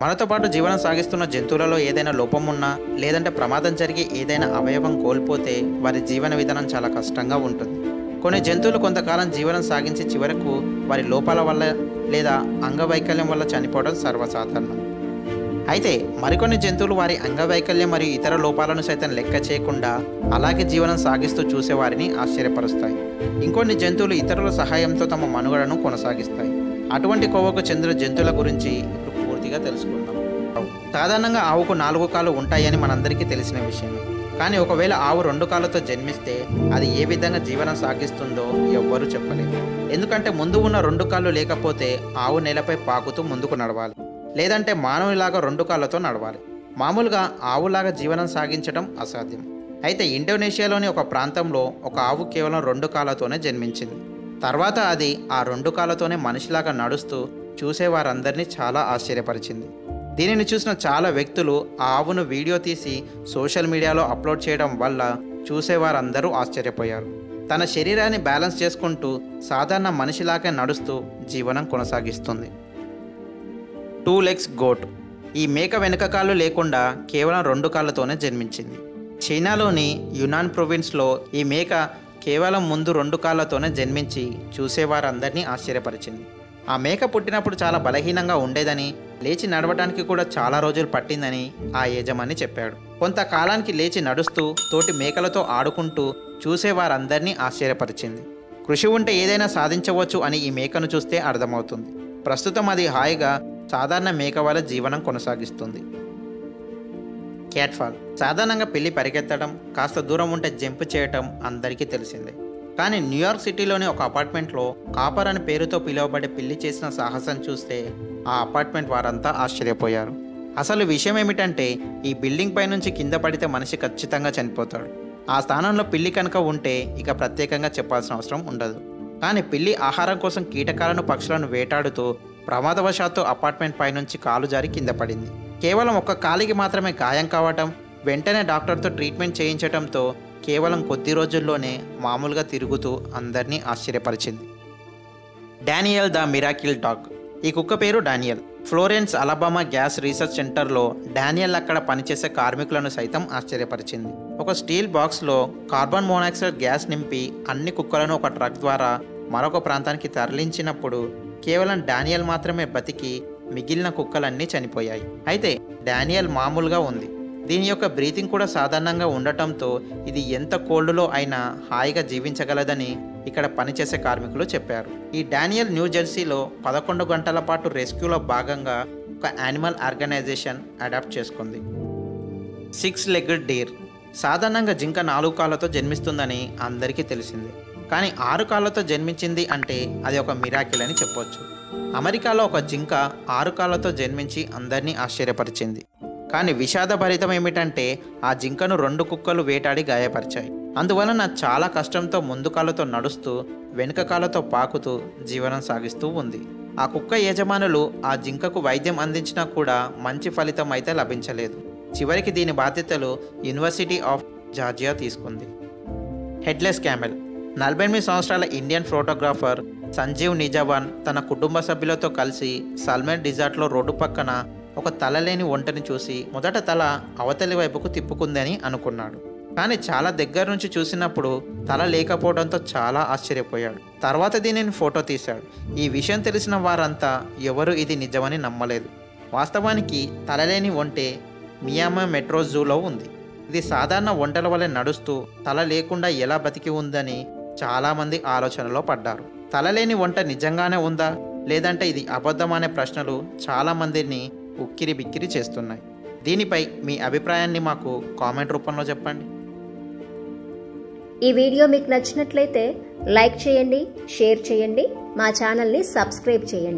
మనతో పాటు జీవనం సాగిస్తున్న జంతువులలో ఏదైనా లోపం ఉన్నా లేదంటే ప్రమాదం జరిగి ఏదైనా అవయవం కోల్పోతే వారి జీవన విధానం చాలా కష్టంగా ఉంటుంది. కొన్ని జంతువులు కొంతకాలం జీవనం సాగించి చివరకు వారి లోపాల వల్ల లేదా అంగవైకల్యం వల్ల చనిపోవడం సర్వసాధారణం. అయితే మరికొన్ని జంతువులు వారి అంగవైకల్యం మరియు ఇతర లోపాలను సైతం లెక్క చేయకుండా అలాగే జీవనం సాగిస్తూ చూసేవారిని ఆశ్చర్యపరుస్తాయి. ఇంకొన్ని జంతువులు ఇతరుల సహాయంతో తమ మనుగడను కొనసాగిస్తాయి. అటువంటి కోవకు చెందిన జంతువుల గురించి ఇప్పుడు పూర్తిగా తెలుసుకుందాం. సాధారణంగా ఆవుకు 4 కాళ్ళు ఉంటాయని మనందరికీ తెలిసిన విషయమే. కానీ ఒకవేళ ఆవు 2 కాళ్ళతో జన్మిస్తే అది ఏ విధంగా జీవనం సాగిస్తుందో ఎవ్వరూ చెప్పలేరు. ఎందుకంటే ముందు ఉన్న 2 కాళ్ళు లేకపోతే ఆవు నేలపై పాకుతూ ముందుకు నడవాలి, లేదంటే మానవులాగా 2 కాళ్ళతో నడవాలి. మామూలుగా ఆవులాగా జీవనం సాగించడం అసాధ్యం. అయితే ఇండోనేషియాలోని ఒక ప్రాంతంలో ఒక ఆవు కేవలం 2 కాళ్ళతోనే జన్మించింది. తర్వాత అది ఆ 2 కాళ్ళతోనే మనిషిలాగా నడుస్తూ చూసేవారందరినీ చాలా ఆశ్చర్యపరిచింది. దీనిని చూసిన చాలా వ్యక్తులు ఆ ఆవును వీడియో తీసి సోషల్ మీడియాలో అప్లోడ్ చేయడం వల్ల చూసేవారందరూ ఆశ్చర్యపోయారు. తన శరీరాన్ని బ్యాలెన్స్ చేసుకుంటూ సాధారణ మనిషిలాగే నడుస్తూ జీవనం కొనసాగిస్తుంది. 2 legs గోట్. ఈ మేక వెనుక కాళ్ళు లేకుండా కేవలం 2 కాళ్ళతోనే జన్మించింది. చైనాలోని యునాన్ ప్రొవిన్స్లో ఈ మేక కేవలం ముందు 2 కాళ్ళతోనే జన్మించి చూసేవారందరినీ ఆశ్చర్యపరిచింది. ఆ మేక పుట్టినప్పుడు చాలా బలహీనంగా ఉండేదని, లేచి నడవడానికి కూడా చాలా రోజులు పట్టిందని ఆ యజమాని చెప్పాడు. కొంతకాలానికి లేచి నడుస్తూ తోటి మేకలతో ఆడుకుంటూ చూసేవారందరినీ ఆశ్చర్యపరిచింది. కృషి ఉంటే ఏదైనా సాధించవచ్చు అని ఈ మేకను చూస్తే అర్థమవుతుంది. ప్రస్తుతం అది హాయిగా సాధారణ మేక వల్ల జీవనం కొనసాగిస్తుంది. క్యాట్ఫాల్. సాధారణంగా పిల్లి పరిగెత్తడం, కాస్త దూరం ఉంటే జంప్ చేయటం అందరికీ తెలిసిందే. కానీ న్యూయార్క్ సిటీలోని ఒక అపార్ట్మెంట్లో కాపర్ అనే పేరుతో పిలువబడే పిల్లి చేసిన సాహసం చూస్తే ఆ అపార్ట్మెంట్ వారంతా ఆశ్చర్యపోయారు. అసలు విషయం ఏమిటంటే ఈ బిల్డింగ్ పై నుంచి కింద పడితే మనిషి ఖచ్చితంగా చనిపోతాడు. ఆ స్థానంలో పిల్లి కనుక ఉంటే ఇక ప్రత్యేకంగా చెప్పాల్సిన అవసరం ఉండదు. కానీ పిల్లి ఆహారం కోసం కీటకాలను, పక్షులను వేటాడుతూ ప్రమాదవశాత్తు అపార్ట్మెంట్ పై నుంచి కాలు జారి కింద పడింది. కేవలం ఒక కాలికి మాత్రమే గాయం కావటం, వెంటనే డాక్టర్తో ట్రీట్మెంట్ చేయించడంతో కేవలం కొద్ది రోజుల్లోనే మామూలుగా తిరుగుతూ అందరినీ ఆశ్చర్యపరిచింది. Daniel the miracle dog. ఈ కుక్క పేరు Daniel. Florence, Alabama gas research సెంటర్లో డానియల్ అక్కడ పనిచేసే కార్మికులను సైతం ఆశ్చర్యపరిచింది. ఒక స్టీల్ బాక్స్లో కార్బన్ మోనాక్సైడ్ గ్యాస్ నింపి అన్ని కుక్కలను ఒక ట్రక్ ద్వారా మరొక ప్రాంతానికి తరలించినప్పుడు కేవలం డానియల్ మాత్రమే బతికి మిగిలిన కుక్కలన్నీ చనిపోయాయి. అయితే డానియల్ మామూలుగా ఉంది. దీని యొక్క బ్రీతింగ్ కూడా సాధారణంగా ఉండటంతో ఇది ఎంత కోల్డ్లో అయినా హాయిగా జీవించగలదని ఇక్కడ పనిచేసే కార్మికులు చెప్పారు. ఈ డానియల్ న్యూ జెర్సీలో 11 గంటల పాటు రెస్క్యూలో భాగంగా ఒక యానిమల్ ఆర్గనైజేషన్ అడాప్ట్ చేసుకుంది. 6-legged Deere. సాధారణంగా జింక 4 కాళ్ళతో జన్మిస్తుందని అందరికీ తెలిసిందే. కానీ 6 కాళ్ళతో జన్మించింది అంటే అది ఒక మిరాకిల్ అని చెప్పొచ్చు. అమెరికాలో ఒక జింక 6 కాళ్ళతో జన్మించి అందరినీ ఆశ్చర్యపరిచింది. కానీ విషాదభరితం ఏమిటంటే ఆ జింకను 2 కుక్కలు వేటాడి గాయపరిచాయి. అందువలన చాలా కష్టంతో ముందు కాళ్ళతో నడుస్తూ వెనుక కాళ్ళతో పాకుతూ జీవనం సాగిస్తూ ఉంది. ఆ కుక్క యజమానులు ఆ జింకకు వైద్యం అందించినా కూడా మంచి ఫలితం అయితే లభించలేదు. చివరికి దీని బాధ్యతలు యూనివర్సిటీ ఆఫ్ జార్జియా తీసుకుంది. Headless camel. 48 సంవత్సరాల ఇండియన్ ఫోటోగ్రాఫర్ సంజీవ్ నిజవాన్ తన కుటుంబ సభ్యులతో కలిసి సల్మాన్ డిజార్ట్లో రోడ్డు పక్కన ఒక తలలేని ఒంటని చూసి మొదట తల అవతలి వైపుకు తిప్పుకుందని అనుకున్నాడు. కానీ చాలా దగ్గర నుంచి చూసినప్పుడు తల లేకపోవడంతో చాలా ఆశ్చర్యపోయాడు. తర్వాత దీనిని ఫోటో తీశాడు. ఈ విషయం తెలిసిన వారంతా ఎవరు ఇది నిజమని నమ్మలేదు. వాస్తవానికి తలలేని ఒంటె మియామి మెట్రో జూలో ఉంది. ఇది సాధారణ ఒంటెల వలె నడుస్తూ తల లేకుండా ఎలా బతికి ఉందని చాలామంది ఆలోచనలో పడ్డారు. తలలేని ఒంట నిజంగానే ఉందా లేదంటే ఇది అబద్ధం అనే ప్రశ్నలు చాలామందిని ఉక్కిరి బిక్కిరి చేస్తున్నాయి. దీనిపై మీ అభిప్రాయాన్ని మాకు కామెంట్ రూపంలో చెప్పండి. ఈ వీడియో మీకు నచ్చినట్లయితే లైక్ చేయండి, షేర్ చేయండి, మా ఛానల్ని సబ్స్క్రైబ్ చేయండి.